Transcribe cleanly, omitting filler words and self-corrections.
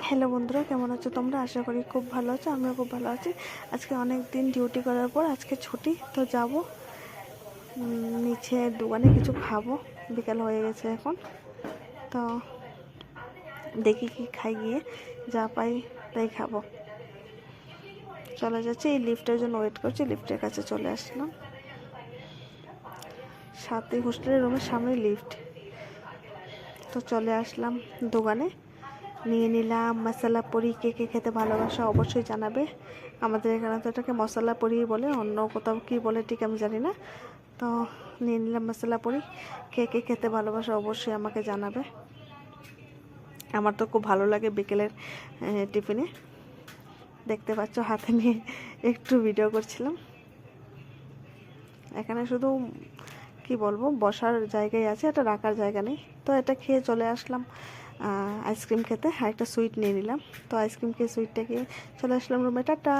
Hello বন্ধুরা, কেমন আছো তোমরা? আশা করি খুব ভালো আছো। আমিও খুব ভালো আছি। আজকে অনেক দিন ডিউটি করার পর আজকে ছুটি, তো যাব নিচে দোকানে কিছু খাবো। বিকাল হয়ে গেছে এখন, তো দেখি কি খাই, গিয়ে যা পাই তাই খাবো। চলে যাচ্ছি, এই লিফটের জন্য ওয়েট করছি। লিফটের কাছে চলে আসলাম, সাথে হোস্টেলের রুমের সামনে লিফট। তো চলে আসলাম দোকানে, নিয়ে নিলাম মশলা পুরি। কে কে খেতে ভালোবাসা অবশ্যই জানাবে। আমাদের এখানে তো এটাকে মশলা পুরি বলে, অন্য কোথাও কী বলে ঠিক আমি জানি না। তো নিয়ে নিলাম মশলা পুরি। কে কে খেতে ভালোবাসা অবশ্যই আমাকে জানাবে। আমার তো খুব ভালো লাগে বিকেলের টিফিনে। দেখতে পাচ্ছ হাতে নিয়ে একটু ভিডিও করছিলাম। এখানে শুধু কি বলবো, বসার জায়গায় আছে, এটা রাখার জায়গা নেই। তো এটা খেয়ে চলে আসলাম আইসক্রিম খেতে। আর একটা সুইট নিয়ে নিলাম। তো আইসক্রিম খেয়ে সুইটটা খেয়ে চলে আসলাম রুমে। টাটা।